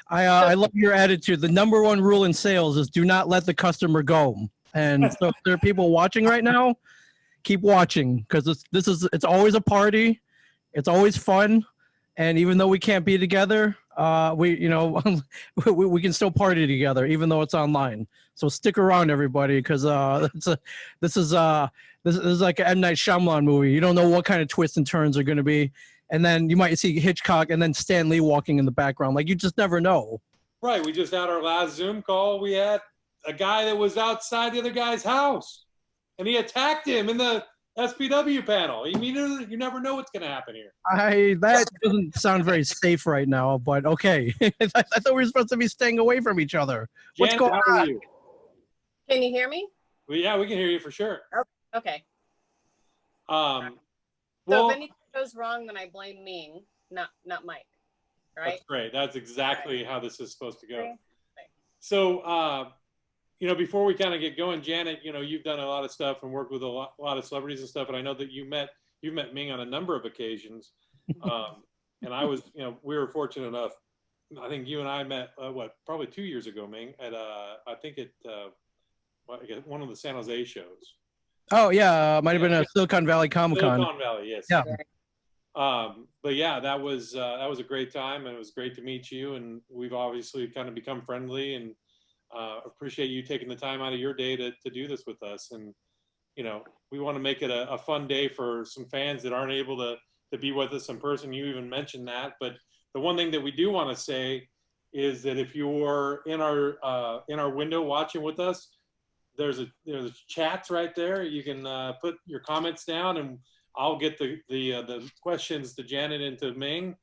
I love your attitude. The number one rule in sales is do not let the customer go. And so if there are people watching right now, keep watching because it's always a party. It's always fun. And even though we can't be together, we can still party together, even though it's online. So stick around, everybody, because this is like an M. Night Shyamalan movie. You don't know what kind of twists and turns are going to be. And then you might see Hitchcock and then Stan Lee walking in the background. Like, you just never know. Right. We just had our last Zoom call. We had a guy that was outside the other guy's house, and he attacked him in the SPW panel. You never know what's going to happen here. That doesn't sound very safe right now, but okay. I thought we were supposed to be staying away from each other. What's going on? How are you? Can you hear me? Well, yeah, we can hear you for sure. Oh, okay. Well, if anything goes wrong, then I blame Ming, not Mike. Right? That's great. That's exactly how this is supposed to go. Okay. So, before we kind of get going, Janet, you've done a lot of stuff and worked with a lot of celebrities and stuff, and I know that you've met Ming on a number of occasions. And I was, we were fortunate enough. I think you and I met probably 2 years ago, Ming, at I think at one of the San Jose shows. Oh yeah, might have been a Silicon Valley Comic-Con. Silicon Valley, yes. Yeah. But yeah, that was a great time, and it was great to meet you. And we've obviously kind of become friendly, and appreciate you taking the time out of your day to do this with us. And we want to make it a fun day for some fans that aren't able to be with us in person. You even mentioned that, but the one thing that we do want to say is that if you're in our window watching with us, there's chats right there. You can put your comments down, and I'll get the questions to Janet and to Ming,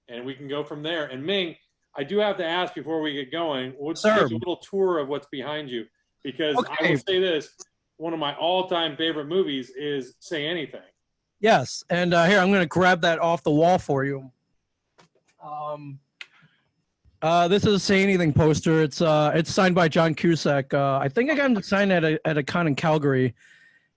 and we can go from there. And Ming, I do have to ask before we get going, let's take a little tour of what's behind you, because I will say this, one of my all-time favorite movies is Say Anything. Yes, and here, I'm going to grab that off the wall for you. This is a Say Anything poster. It's signed by John Cusack. I think I got him to sign at a con in Calgary,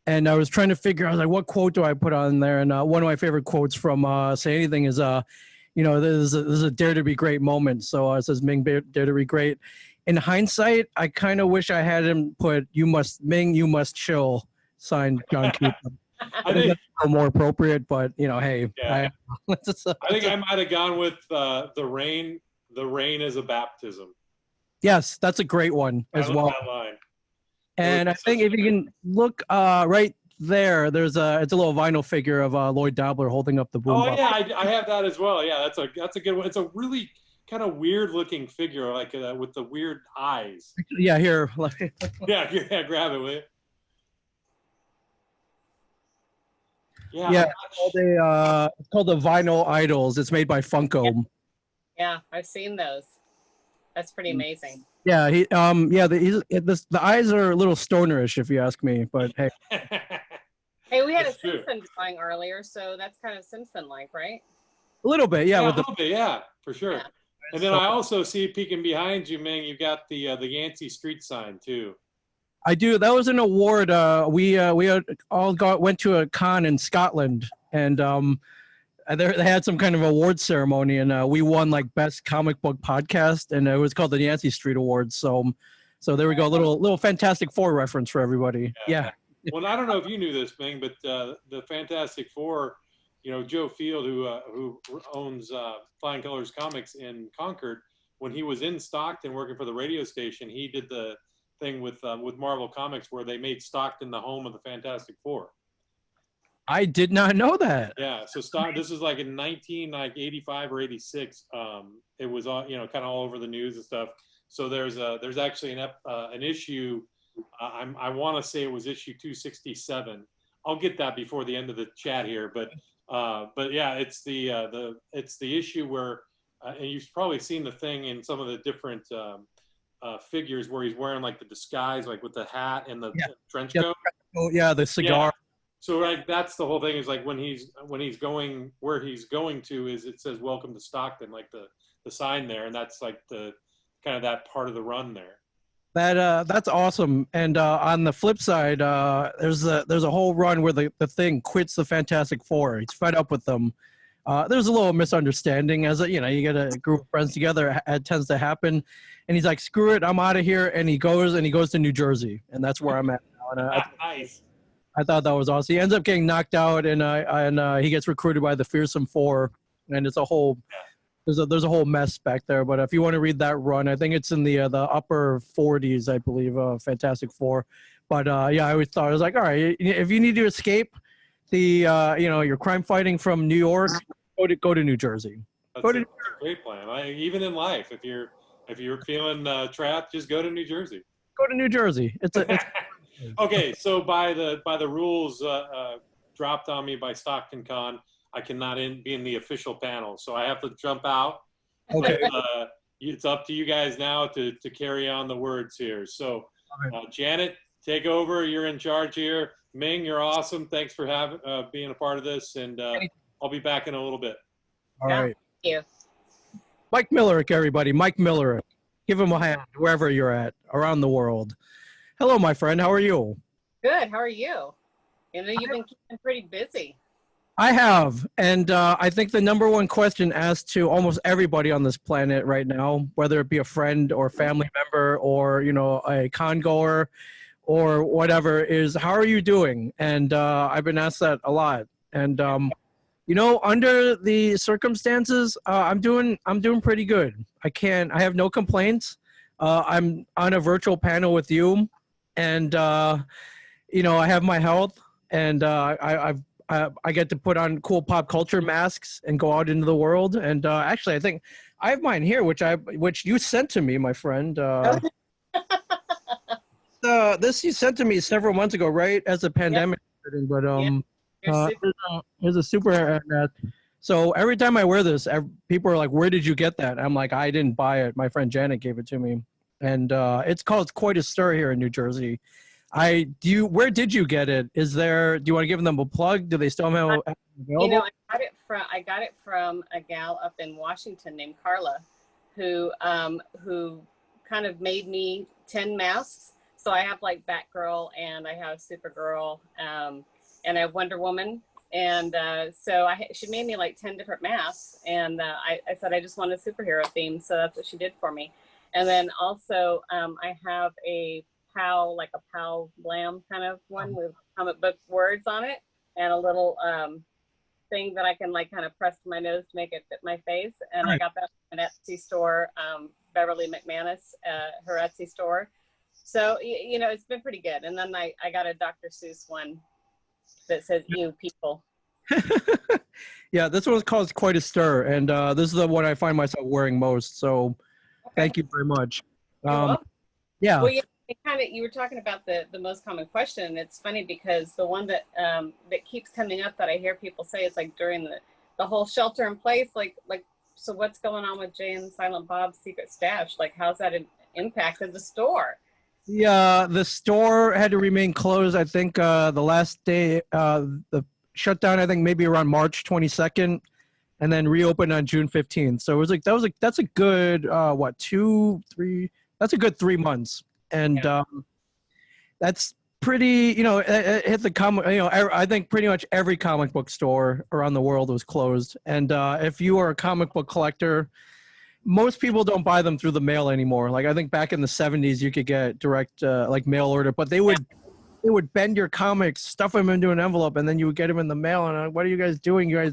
and I was trying to figure out, like, what quote do I put on there? And one of my favorite quotes from Say Anything is, this is a dare to be great moment. So it says, Ming, dare to be great. In hindsight, I kind of wish I had him put, Ming, you must chill, signed John Cusack. I think that's more appropriate, but hey. Yeah. I think I might have gone with the rain. The rain is a baptism. Yes, that's a great one as well. That line. And I think if you can look right there, it's a little vinyl figure of Lloyd Dobler holding up the boombox. Oh yeah, I have that as well. Yeah, that's a good one. It's a really kind of weird looking figure, like with the weird eyes. Yeah, here. yeah, grab it, will you? Yeah, it's called the Vinyl Idols. It's made by Funko. Yeah, I've seen those. That's pretty amazing. Yeah, the eyes are a little stonerish, if you ask me. But hey, hey, we had a Simpson drawing earlier, so that's kind of Simpson-like, right? A little bit, yeah. A little bit, yeah, for sure. Yeah. And then I also see peeking behind you, Ming, you got the Yancey Street sign too. I do. That was an award. We went to a con in Scotland, and they had some kind of award ceremony, and we won like best comic book podcast, and it was called the Yancey Street Awards. So there we go. Little Fantastic Four reference for everybody. Yeah. Well, I don't know if you knew this, Ming, but the Fantastic Four, Joe Field, who owns Flying Colors Comics in Concord, when he was in Stockton working for the radio station, he did the thing with Marvel Comics where they made Stockton the home of the Fantastic Four. I did not know that. Yeah, so this is like in 1985 or 86. It was kind of all over the news and stuff. So there's actually an issue. I want to say it was issue 267. I'll get that before the end of the chat here, but yeah, it's the issue where and you've probably seen the thing in some of the different figures where he's wearing like the disguise, like with the hat and the trench coat. Oh yeah, the cigar. Yeah. So like that's the whole thing is like when he's going where he's going to is it says welcome to Stockton, like the sign there, and that's like the kind of that part of the run there. That's awesome. And on the flip side, there's a whole run where the Thing quits the Fantastic Four. He's fed up with them. there's a little misunderstanding as you know, you get a group of friends together, it tends to happen. And he's like, screw it, I'm out of here. And he goes to New Jersey. And that's where I'm at now. And Nice. I thought that was awesome. He ends up getting knocked out, and he gets recruited by the Fearsome Four. And it's a whole, there's a whole mess back there. But if you want to read that run, I think it's in the upper 40s, I believe, Fantastic Four. But yeah, I always thought, I was like, all right, if you need to escape the your crime fighting from New York, go to New Jersey. That's a great plan. Even in life, if you're feeling trapped, just go to New Jersey. Go to New Jersey. It's Okay, so by the rules dropped on me by StocktonCon, I cannot be in the official panel, so I have to jump out. okay. It's up to you guys now to carry on the words here. So, Janet, take over. You're in charge here. Ming, you're awesome. Thanks for being a part of this, and I'll be back in a little bit. All right. Thank you. Mike Millerick, everybody. Mike Millerick. Give him a hand wherever you're at around the world. Hello, my friend. How are you? Good. How are you? I know you've been keeping pretty busy. I have. And I think the number one question asked to almost everybody on this planet right now, whether it be a friend or family member or, a con goer or whatever, is how are you doing? And I've been asked that a lot. And, under the circumstances, I'm doing pretty good. I have no complaints. I'm on a virtual panel with you, and I have my health, and I get to put on cool pop culture masks and go out into the world. And actually, I think I have mine here, which you sent to me, my friend. This you sent to me several months ago, right? As the pandemic started, but there's a super mask. So every time I wear this, people are like, "Where did you get that?" I'm like, "I didn't buy it. My friend Janet gave it to me." And it's called Quite a Stir here in New Jersey. Where did you get it? Do you want to give them a plug? Do they still have it available? I got it from a gal up in Washington named Carla, who kind of made me 10 masks. So I have like Batgirl, and I have Supergirl, and I have Wonder Woman. And so she made me like 10 different masks. And I said, I just want a superhero theme. So that's what she did for me. And then also I have a POW, like a POW Blam kind of one with comic book words on it, and a little thing that I can like kind of press to my nose to make it fit my face. And I got that from an Etsy store, Beverly McManus, her Etsy store. So, it's been pretty good. And then I got a Dr. Seuss one that says, "You people." Yeah, this one's called Quite a Stir. And this is the one I find myself wearing most. So thank you very much. Yeah. Well, you were talking about the most common question. It's funny because the one that keeps coming up that I hear people say is like during the whole shelter in place, like so what's going on with Jay and Silent Bob's secret stash? Like, how's that impacted the store? Yeah, the store had to remain closed. I think the last day, the shutdown, I think maybe around March 22nd, and then reopened on June 15th. So it was that's a good that's a good 3 months. And that's pretty, it hit the comic, I think pretty much every comic book store around the world was closed. And if you are a comic book collector, most people don't buy them through the mail anymore. Like I think back in the 70s, you could get direct like mail order, but they would bend your comics, stuff them into an envelope, and then you would get them in the mail. And what are you guys doing? You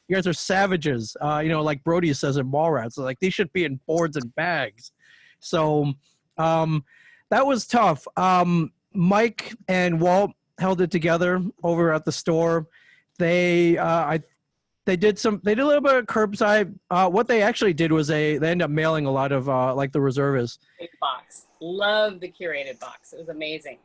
guys are savages. Like Brody says in Mallrats, like these should be in boards and bags. So that was tough. Mike and Walt held it together over at the store. They did a little bit of curbside. What they actually did was they ended up mailing a lot of like the reservists. Box. Love the curated box. It was amazing.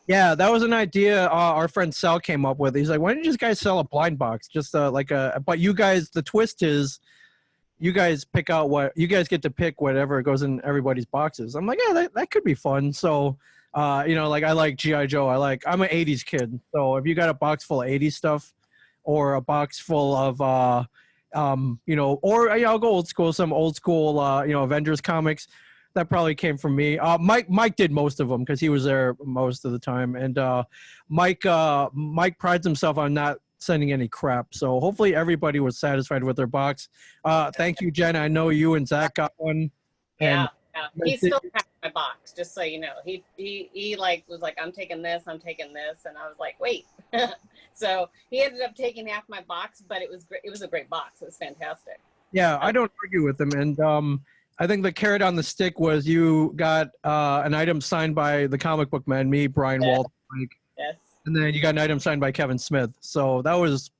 Yeah, that was an idea our friend Sal came up with. He's like, why don't you guys sell a blind box? Just but you guys, the twist is you guys pick out you guys get to pick whatever goes in everybody's boxes. I'm like, yeah, that could be fun. So, like I like G.I. Joe. I'm an 80s kid. So if you got a box full of 80s stuff or a box full of, or I'll go old school, some old school, Avengers comics. That probably came from me. Mike did most of them because he was there most of the time. And Mike prides himself on not sending any crap. So hopefully everybody was satisfied with their box. Thank you, Jen. I know you and Zach got one. Yeah. And Yeah. He still packed my box, just so you know. He like was like, I'm taking this, and I was like, wait. So he ended up taking half my box, but it was great. It was a great box. It was fantastic. yeah, I don't argue with him. And I think the carrot on the stick was you got an item signed by the comic book man, me, Brian Yes. Walt, Mike, Yes. and then you got an item signed by Kevin Smith. So that was,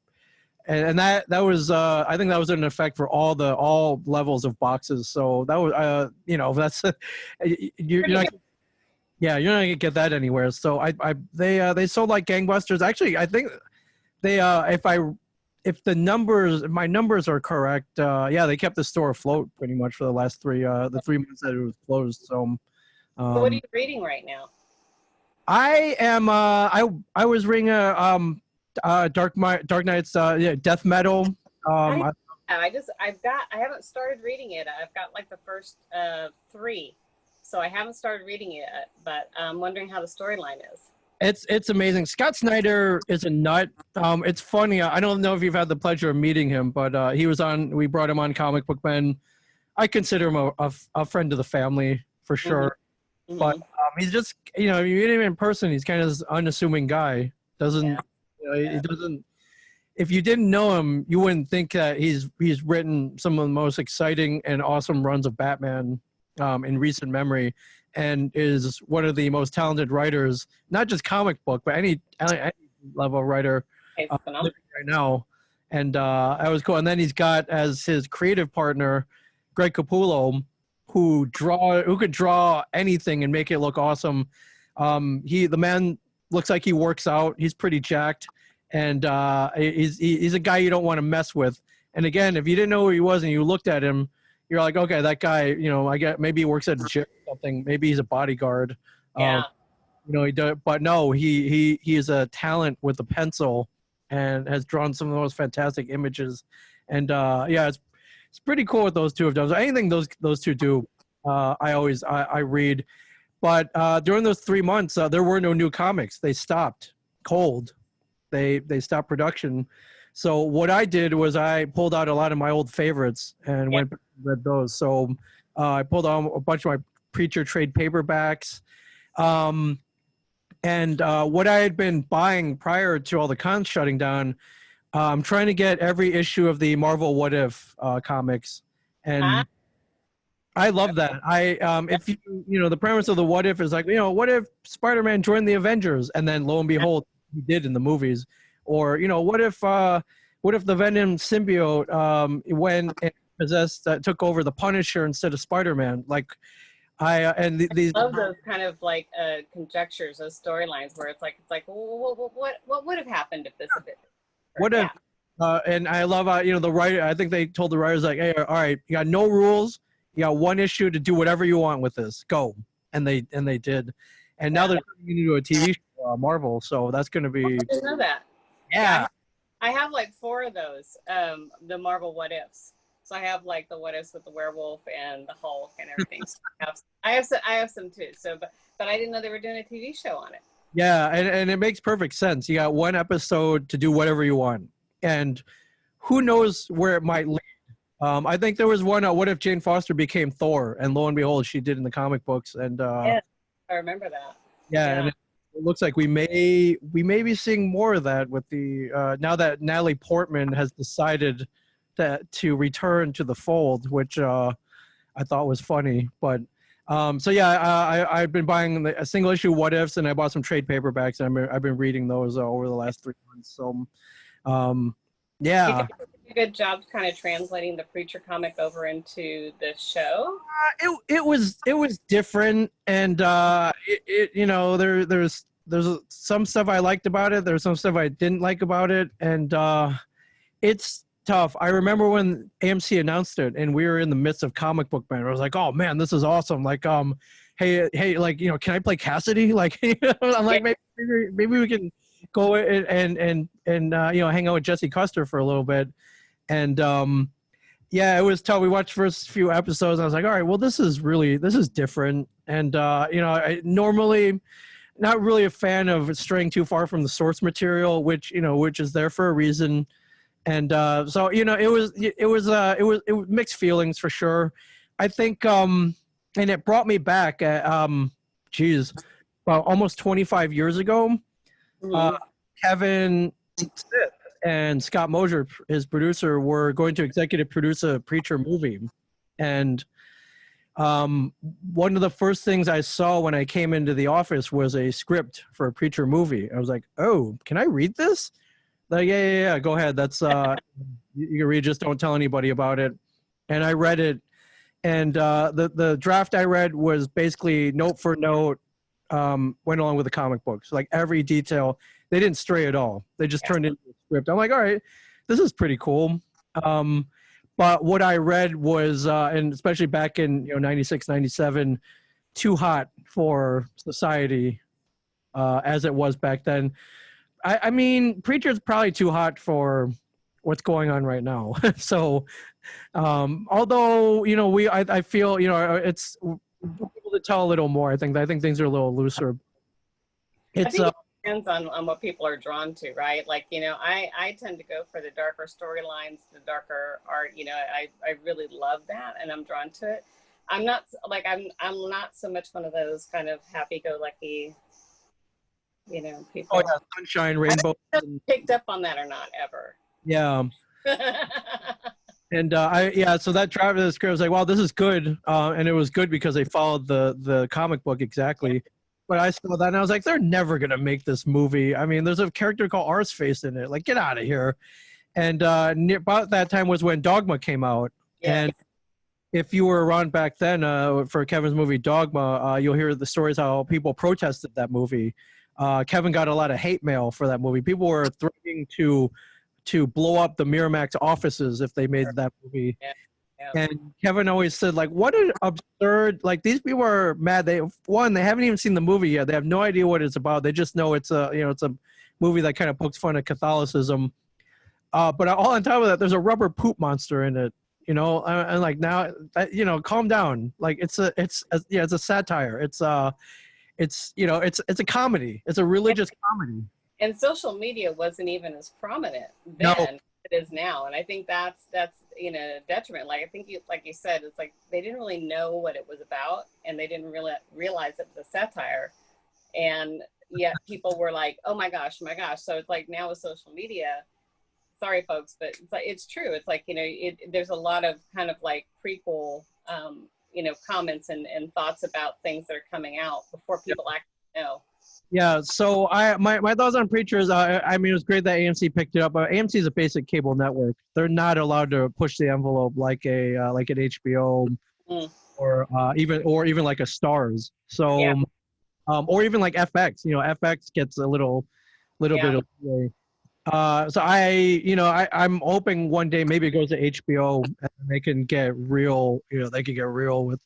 and that was, I think that was an effect for all levels of boxes. So that was, you know, that's you're not. Yeah, you're not gonna get that anywhere. So they sold like gangbusters. Actually, I think they if my numbers are correct, yeah, they kept the store afloat pretty much for the last the 3 months that it was closed. So, So what are you reading right now? I am I was reading Dark Knight's Death Metal. I haven't started reading it. I've got like the first 3. So I haven't started reading it yet, but I'm wondering how the storyline is. It's amazing. Scott Snyder is a nut. It's funny. I don't know if you've had the pleasure of meeting him, but we brought him on Comic Book Men. I consider him a friend of the family for sure. Mm-hmm. But he's just, you know, you meet him in person, he's kind of this unassuming guy. He doesn't. If you didn't know him, you wouldn't think that he's written some of the most exciting and awesome runs of Batman in recent memory, and is one of the most talented writers, not just comic book, but any level writer living right now. And that was cool. And then he's got as his creative partner, Greg Capullo, who could draw anything and make it look awesome. The man looks like he works out. He's pretty jacked, and he's a guy you don't want to mess with. And again, if you didn't know who he was and you looked at him, you're like, okay, that guy, you know, I get, maybe he works at a gym or something. Maybe he's a bodyguard. Yeah. You know, he does, but no, he is a talent with a pencil and has drawn some of the most fantastic images. And yeah, it's pretty cool what those two have done. So anything those two do, I read. But during those 3 months, there were no new comics. They stopped cold. They stopped production. So what I did was I pulled out a lot of my old favorites and went back and read those. So I pulled out a bunch of my Preacher trade paperbacks. And what I had been buying prior to all the cons shutting down, I'm trying to get every issue of the Marvel What If comics. And I love that. If you know, the premise of the What If is like, you know, what if Spider-Man joined the Avengers? And then lo and behold, he did in the movies. Or, you know, what if the Venom symbiote went and possessed, took over the Punisher instead of Spider-Man? Like, I love those kind of like conjectures, those storylines where it's like, well, what would have happened if this had been? What if? And I love, you know, the writer. I think they told the writers like, hey, all right, you got no rules. You got one issue to do whatever you want with this. Go, and they did. And now they're turning it into a TV show, Marvel. So that's going to be. I didn't know that. Yeah. I have like 4 of those, the Marvel What Ifs. So I have like the What Ifs with the werewolf and the Hulk and everything. So I have some too. So, but I didn't know they were doing a TV show on it. Yeah, and it makes perfect sense. You got one episode to do whatever you want, and who knows where it might lead. I think there was one. What if Jane Foster became Thor? And lo and behold, she did in the comic books. And yeah, I remember that. Yeah, and it looks like we may be seeing more of that with the now that Natalie Portman has decided to return to the fold, which I thought was funny. But so yeah, I've been buying a single issue What Ifs, and I bought some trade paperbacks, and I've been reading those over the last 3 months. So yeah. You did a good job kind of translating the Preacher comic over into the show. It was different, and you know, there's some stuff I liked about it. There's some stuff I didn't like about it, and it's tough. I remember when AMC announced it, and we were in the midst of Comic Book Man. I was like, oh man, this is awesome. Like, hey, like, you know, can I play Cassidy? Like, I'm like, maybe we can go and you know, hang out with Jesse Custer for a little bit. And yeah, it was tough. We watched the first few episodes, and I was like, all right, well, this is different. And you know, normally not really a fan of straying too far from the source material, which is there for a reason. And so it was mixed feelings for sure. I think and it brought me back geez, about almost 25 years ago. Mhm. Kevin Smith and Scott Mosier, his producer, were going to executive produce a Preacher movie. And one of the first things I saw when I came into the office was a script for a Preacher movie. I was like, oh, can I read this? Like, yeah, go ahead. That's you can read, just don't tell anybody about it. And I read it, and the draft I read was basically note for note, went along with the comic books. Like every detail, they didn't stray at all. They just turned into a script. I'm like, all right, this is pretty cool. But what I read was, and especially back in 96, 97, too hot for society as it was back then. I mean, Preacher's probably too hot for what's going on right now. So, although I feel it's people to tell a little more. I think things are a little looser. I It's think it depends on what people are drawn to, right? Like, I tend to go for the darker storylines, the darker art. I really love that, and I'm drawn to it. I'm not not so much one of those kind of happy-go-lucky, people. oh yeah, sunshine, rainbow. Picked up on that or not ever. Yeah. And so that draft of the script was like, wow, this is good, and it was good because they followed the comic book exactly. But I saw that and I was like, they're never gonna make this movie. I mean, there's a character called Arseface in it. Like, get out of here. And about that time was when Dogma came out. Yeah. And if you were around back then for Kevin's movie Dogma, you'll hear the stories how people protested that movie. Kevin got a lot of hate mail for that movie. People were threatening to blow up the Miramax offices if they made that movie. Yeah. And Kevin always said, like, what an absurd, like, these people are mad. They haven't even seen the movie yet. They have no idea what it's about. They just know it's a movie that kind of pokes fun at Catholicism. But all on top of that, there's a rubber poop monster in it, and like now, calm down. Like it's a satire. It's a comedy. It's a religious comedy. And social media wasn't even as prominent then No. as it is now. And I think that's detriment. Like, I think like you said, it's like they didn't really know what it was about, and they didn't really realize it was a satire. And yet people were like, oh my gosh. So it's like now with social media, sorry folks, but it's true. It's like, there's a lot of kind of like prequel, comments and thoughts about things that are coming out before people actually know. Yeah, so my thoughts on Preacher is, I mean, it was great that AMC picked it up. AMC is a basic cable network. They're not allowed to push the envelope like like an HBO or even like a Stars. So, Yeah. Or even like FX. FX gets a little bit of way. So I'm hoping one day maybe it goes to HBO and they can get real. They can get real with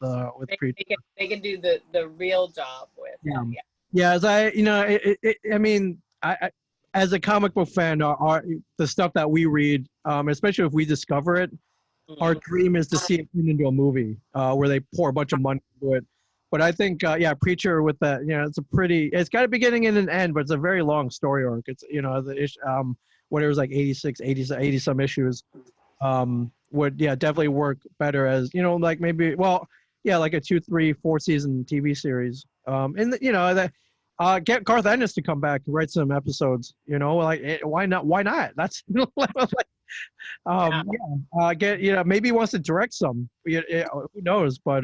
Preacher. They can do the real job with. Yeah. Yeah, as I as a comic book fan, the stuff that we read, especially if we discover it, our dream is to see it turned into a movie where they pour a bunch of money into it. But I think, Preacher with that, it's got a beginning and an end, but it's a very long story arc. It's, whatever, like 80 some issues, would definitely work better as, like maybe, like a 2, 3, 4 season TV series. Get Garth Ennis to come back and write some episodes. Why not? Why not? That's maybe he wants to direct some. Who knows? But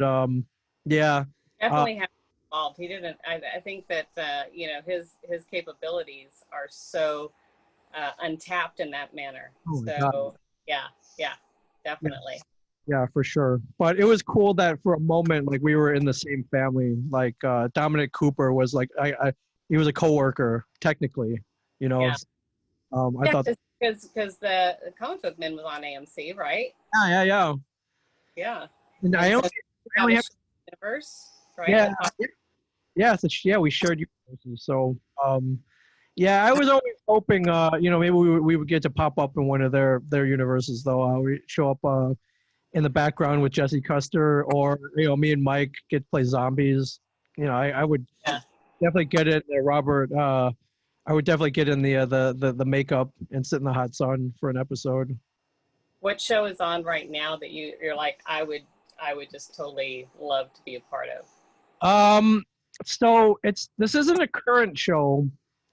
Definitely have involved. He didn't. I think that his capabilities are so untapped in that manner. So yeah, definitely. Yeah, for sure. But it was cool that for a moment, like, we were in the same family. Like Dominic Cooper was like, he was a coworker technically. Yeah. I thought because the Comic Book Men was on AMC, right? Yeah. Yeah. And I only have universe, right? Yeah, we shared universes. So I was always hoping maybe we would get to pop up in one of their universes, though. We show up in the background with Jesse Custer, or me and Mike get to play zombies. I would definitely get in there, Robert. I would definitely get in the makeup and sit in the hot sun for an episode. What show is on right now that you're like, I would just totally love to be a part of? So this isn't a current show,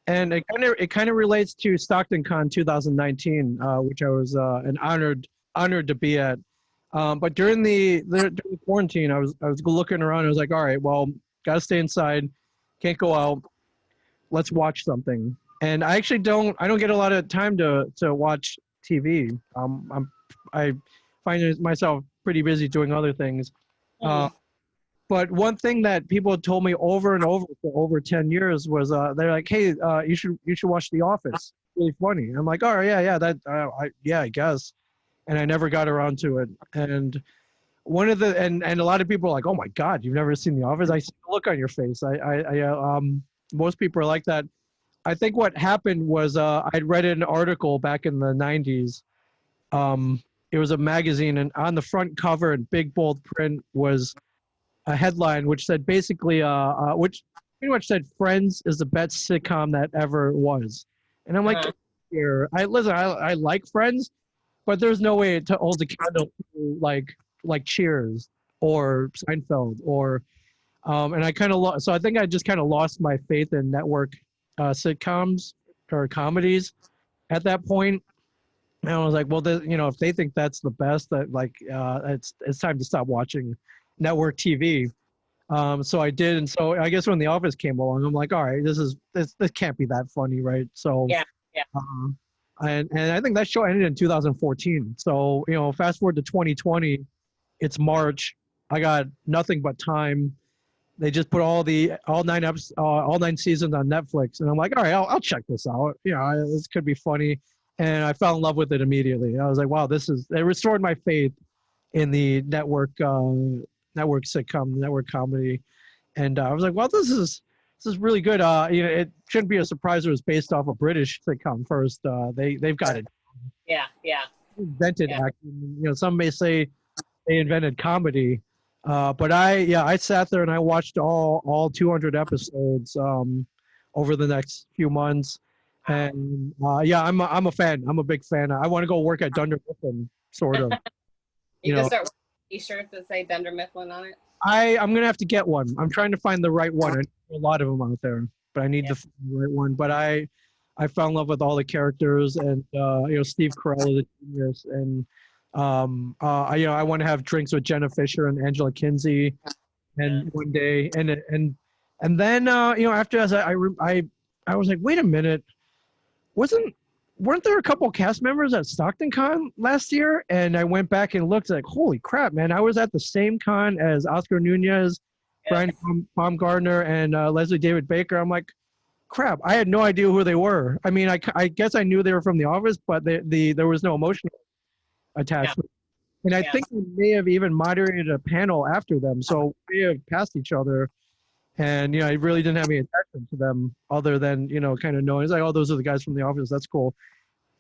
and it kind of relates to StocktonCon 2019, which I was an honored to be at. But during during the quarantine, I was looking around. I was like, all right, well, gotta stay inside, can't go out. Let's watch something. And I actually I don't get a lot of time to watch TV. I find myself pretty busy doing other things. Mhm. But one thing that people had told me over and over for over 10 years was they're like, hey, you should watch The Office. It's really funny. I'm like, oh yeah, I guess. And I never got around to it. And one of the and a lot of people are like, oh my God, you've never seen The Office? I see the look on your face. Most people are like that. I think what happened was I'd read an article back in the 90s. It was a magazine, and on the front cover in big bold print was a headline which said basically, which pretty much said Friends is the best sitcom that ever was. And I'm like, Uh-huh. here, I like Friends, but there's no way to hold a candle to like Cheers or Seinfeld or and I kind of so I think I just kind of lost my faith in network sitcoms or comedies at that point. And I was like, well, if they think that's the best, that it's time to stop watching network TV. So I did, and so I guess when The Office came along, I'm like, all right, this can't be that funny, right? So Yeah, yeah. And I think that show ended in 2014. So fast forward to 2020, it's March. I got nothing but time. They just put all 9 seasons on Netflix, and I'm like, all right, I'll check this out. This could be funny, and I fell in love with it immediately. I was like, wow, it restored my faith in the network sitcom, network comedy, and I was like, well, this is really good. It shouldn't be a surprise it was based off a British sitcom first. They've got it Yeah, yeah, invented yeah. acting. Some may say they invented comedy. But I sat there and I watched all 200 episodes over the next few months, and I'm a fan. I'm a big fan. I want to go work at Dunder Mifflin, sort of. You can start with t-shirts that say Dunder Mifflin on it. I'm gonna have to get one. I'm trying to find the right one. I know a lot of them out there, but I need Yeah. to find the right one. But I fell in love with all the characters, and Steve Carell is a genius, and I want to have drinks with Jenna Fisher and Angela Kinsey, and one day, and then after that, I was like, wait a minute, weren't there a couple cast members at StocktonCon last year? And I went back and looked, like, holy crap, man, I was at the same con as Oscar Nunez, Brian Baumgartner, and Leslie David Baker. I'm like, crap, I had no idea who they were. I mean, I guess I knew they were from The Office, but there was no emotional attachment. And I think we may have even moderated a panel after them, so we have passed each other. And I really didn't have any attachment to them other than kind of knowing it's like, oh, those are the guys from The Office. That's cool.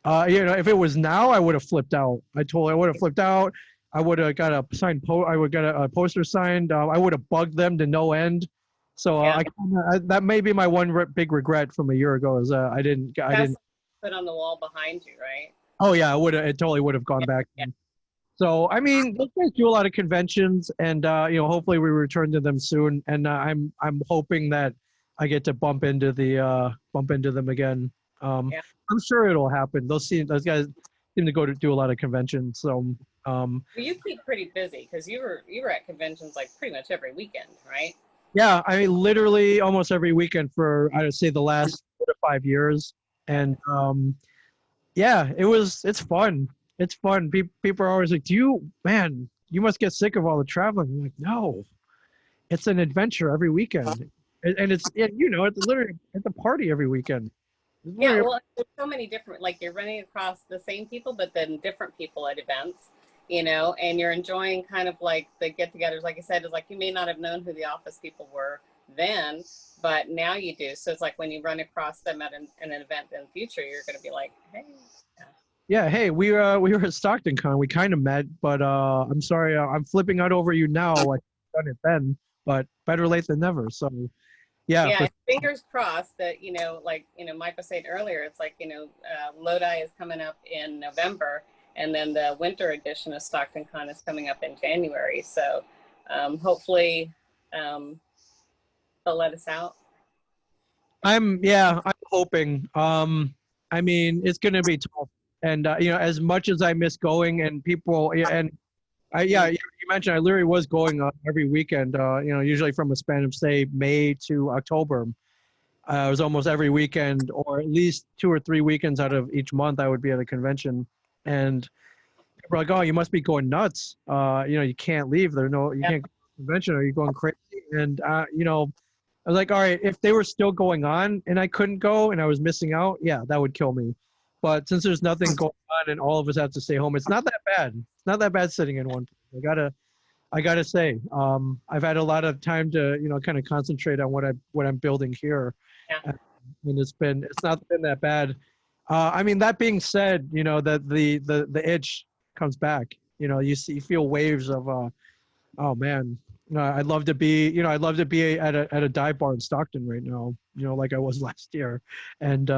If it was now, I would have flipped out. I would have flipped out. I would have got a signed I would got a poster signed. I would have bugged them to no end. So that may be my one big regret from a year ago is I didn't Put on the wall behind you, right? Oh yeah, it totally would have gone back. Yeah. So I mean, those guys do a lot of conventions, and hopefully we return to them soon. And I'm hoping that I get to bump into them again. I'm sure it'll happen. Those guys seem to do a lot of conventions. So Well, you keep pretty busy because you were at conventions like pretty much every weekend, right? yeah, I mean literally almost every weekend for I would say the last 4 to 5 years, and it's fun. It's fun. People are always like, you must get sick of all the traveling. I'm like, no, it's an adventure every weekend. And it's literally it's a party every weekend. Yeah, well, there's so many different, like you're running across the same people, but then different people at events, and you're enjoying kind of like the get-togethers. Like I said, it's like you may not have known who the Office people were then, but now you do. So it's like when you run across them at an event in the future, you're going to be like, hey. Yeah, hey, we were at StocktonCon. We kind of met, but I'm sorry, I'm flipping out over you now. I've done it then, but better late than never. So, Yeah, Yeah, for, fingers crossed that, like, Mike was saying earlier, it's like, Lodi is coming up in November, and then the winter edition of StocktonCon is coming up in January. So hopefully they'll let us out. I'm hoping. I mean, it's gonna be tough, and as much as I miss going and people, yeah, and you mentioned I literally was going every weekend. Usually from a span of say May to October. It was almost every weekend, or at least 2 or 3 weekends out of each month, I would be at a convention, and people are like, "Oh, you must be going nuts. You can't leave. You can't go to the convention. Are you going crazy?" And I was like, all right, if they were still going on and I couldn't go and I was missing out, yeah, that would kill me. But since there's nothing going on and all of us have to stay home, it's not that bad. It's not that bad sitting in one place. I gotta say, I've had a lot of time to, kind of concentrate on what I'm building here, Yeah. and it's not been that bad. I mean, that being said, that the itch comes back. You feel waves of, oh man, I'd love to be at a dive bar in Stockton right now, like I was last year, and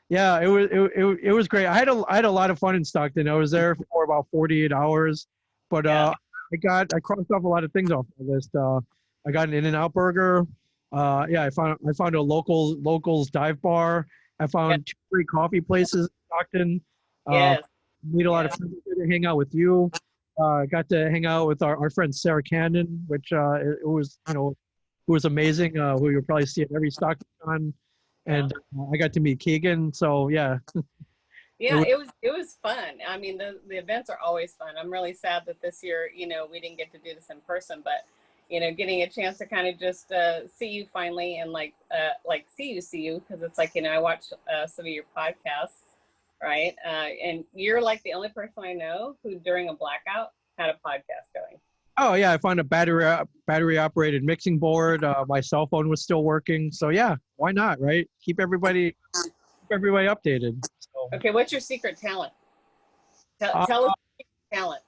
yeah, it was great. I had a lot of fun in Stockton. I was there for about 48 hours, but Yeah. I crossed off a lot of things off my list. I got an In-N-Out burger. Yeah, I found a locals dive bar. I Yeah. found 2 free coffee places in Stockton. Uh, Yes. Meet a lot of Yeah. friends to hang out with you. Got to hang out with our friend Sarah Candon, which it was who was amazing. Who you'll probably see at every StocktonCon, Yeah. and I got to meet Keegan. So yeah, it Yeah, was, it was fun. I mean, the events are always fun. I'm really sad that this year, we didn't get to do this in person, but getting a chance to kind of just see you finally, and like see you, because it's like, I watch some of your podcasts, right? And you're like the only person I know who during a blackout had a podcast going. oh yeah, I found a battery operated mixing board. My cell phone was still working. So yeah, why not, right? Keep everybody updated. So. Okay, what's your secret talent? Uh, Tell us your secret talent.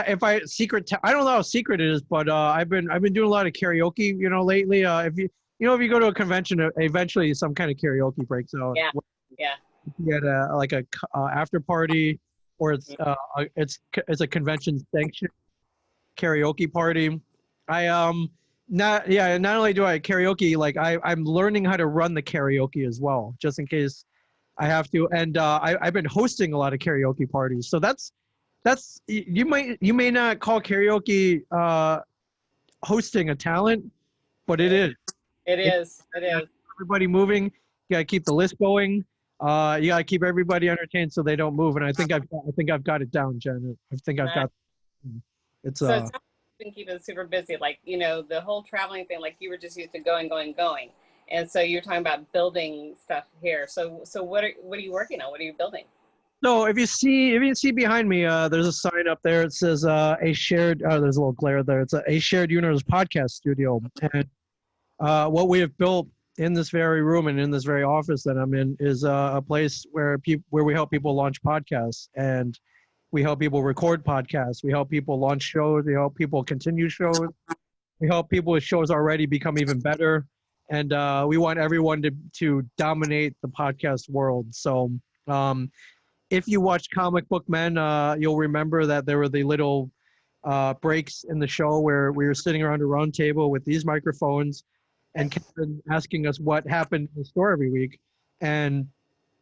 if I I don't know how secret it is, but I've been doing a lot of karaoke, lately. If you go to a convention, eventually some kind of karaoke breaks out. Yeah, yeah. You get a after party, or it's a convention sanctioned karaoke party. I not only do I karaoke, like I'm learning how to run the karaoke as well, just in case I have to. And I've been hosting a lot of karaoke parties, so that's you may not call karaoke hosting a talent, but it is. It It, is. It you gotta is. keep everybody moving. You gotta keep the list going. You gotta keep everybody entertained so they don't move. And I think I've got it down, Jen. I think I've got. It's So it's been keeping super busy, like the whole traveling thing. Like you were just used to going, and so you're talking about building stuff here. So what are you working on? What are you building? So if you see behind me, there's a sign up there. It says a shared. There's a little glare there. It's a shared universe podcast studio, and what we have built in this very room and in this very office that I'm in is a place where we help people launch podcasts, and we help people record podcasts. We help people launch shows. We help people continue shows. We help people with shows already become even better, and we want everyone to dominate the podcast world. So. If you watch Comic Book Men, you'll remember that there were the little breaks in the show where we were sitting around a round table with these microphones and Kevin asking us what happened in the store every week. And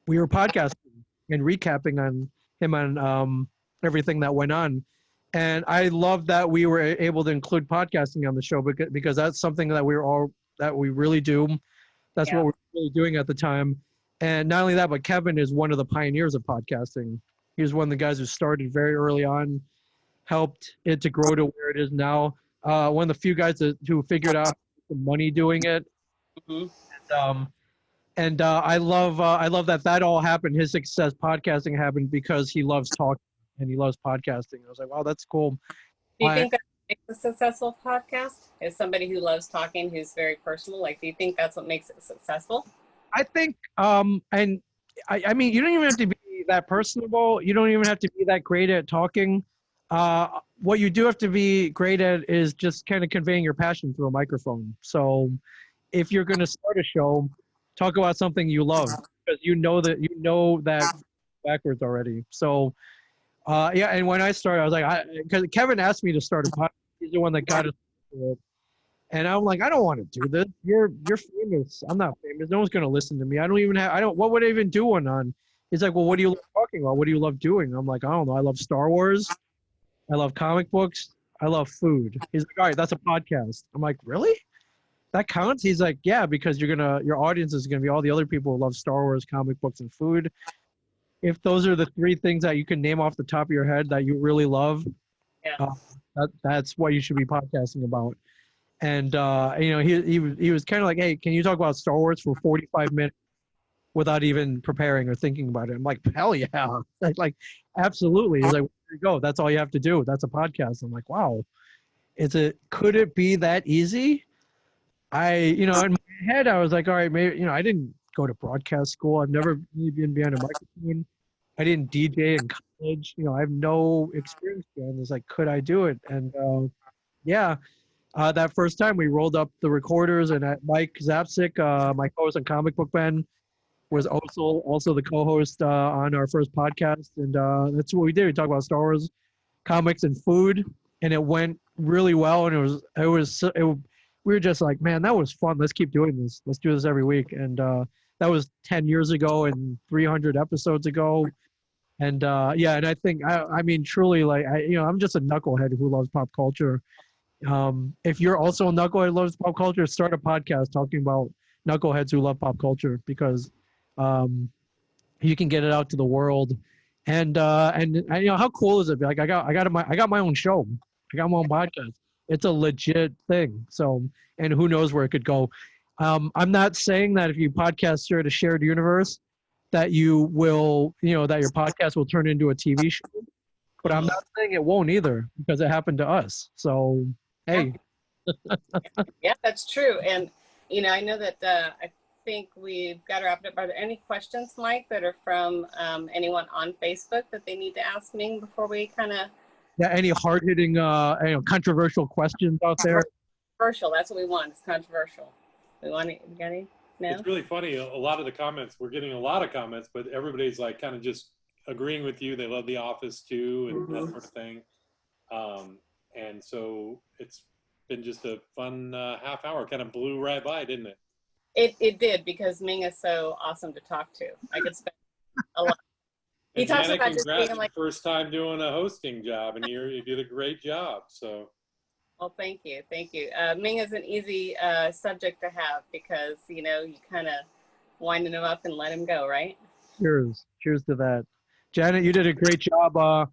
we were podcasting and recapping on him on everything that went on. And I love that we were able to include podcasting on the show because that's something that we really do. That's Yeah. what we're really doing at the time. And not only that, but Kevin is one of the pioneers of podcasting. He was one of the guys who started very early on, helped it to grow to where it is now. One of the few guys who figured out the money doing it. Mm-hmm. And I love that all happened. His success podcasting happened because he loves talking and he loves podcasting. I was like, wow, that's cool. Do you think that makes a successful podcast? Is somebody who loves talking, who's very personal? Like, do you think that's what makes it successful? I think, and I mean, you don't even have to be that personable. You don't even have to be that great at talking. What you do have to be great at is just kind of conveying your passion through a microphone. So if you're going to start a show, talk about something you love, because you know that backwards already. So yeah, and when I started, I was like, because Kevin asked me to start a podcast. He's the one that got us into it. And I'm like, I don't want to do this. You're famous. I'm not famous. No one's gonna listen to me. What would I even do one on? He's like, well, what do you love talking about? What do you love doing? I'm like, I don't know. I love Star Wars. I love comic books. I love food. He's like, all right, that's a podcast. I'm like, really? That counts? He's like, yeah, because your audience is gonna be all the other people who love Star Wars, comic books, and food. If those are the three things that you can name off the top of your head that you really love, Yeah. that's what you should be podcasting about. And he was kind of like, hey, can you talk about Star Wars for 45 minutes without even preparing or thinking about it? I'm like, hell yeah. Like absolutely. He's like, there you go. That's all you have to do. That's a podcast. I'm like, wow. Could it be that easy? In my head, I was like, all right, maybe, I didn't go to broadcast school. I've never really been behind a microphone. I didn't DJ in college. I have no experience behind this. Like, could I do it? And yeah. That first time we rolled up the recorders, and Mike Zapsik, my co-host on Comic Book Ben, was also the co-host on our first podcast, and that's what we did. We talked about Star Wars, comics, and food, and it went really well. And we were just like, man, that was fun. Let's keep doing this. Let's do this every week. And that was 10 years ago and 300 episodes ago. And yeah, and I think I mean truly, like I'm just a knucklehead who loves pop culture. If you're also a knucklehead who loves pop culture, start a podcast talking about knuckleheads who love pop culture, because you can get it out to the world. And how cool is it? Like I got my own show. I got my own podcast. It's a legit thing. So, and who knows where it could go. I'm not saying that if you podcast here at a shared universe that you will, that your podcast will turn into a TV show, but I'm not saying it won't either, because it happened to us. So, hey. Yeah, that's true. And, I know that I think we've got to wrap it up. Are there any questions, Mike, that are from anyone on Facebook that they need to ask Ming before we kind of... Yeah, any hard-hitting, controversial questions out there? Controversial, that's what we want. It's controversial. We got any? No? It's really funny. A lot of the comments, we're getting a lot of comments, but everybody's like kind of just agreeing with you. They love The Office too, and that sort of thing. And so it's been just a fun half hour. Kind of blew right by, didn't it? It did, because Ming is so awesome to talk to. I could spend a lot. He talks Janet, about just being like, first time doing a hosting job, and you did a great job. So. Well, thank you. Ming is an easy subject to have, because you kind of winding him up and let him go, right? Cheers to that. Janet, you did a great job.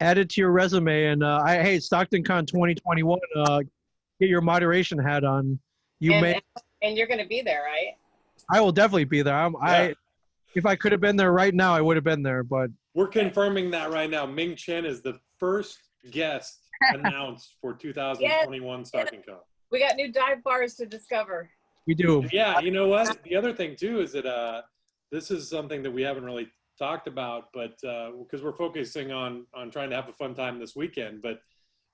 Add it to your resume, and hey, StocktonCon 2021. Get your moderation hat on. And you're going to be there, right? I will definitely be there. If I could have been there right now, I would have been there. But we're confirming that right now. Ming Chen is the first guest announced for 2021 StocktonCon. We got new dive bars to discover. We do. Yeah, you know what? The other thing too is that this is something that we haven't really talked about, but because we're focusing on trying to have a fun time this weekend. But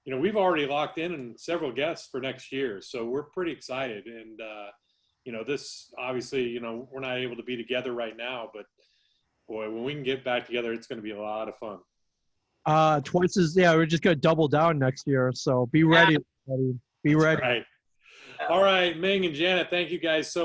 we've already locked in several guests for next year, so we're pretty excited. And this obviously, we're not able to be together right now, but boy, when we can get back together, it's going to be a lot of fun. We're just gonna double down next year, so be ready, everybody. Be ready. Right. All right, Ming and Janet, thank you guys so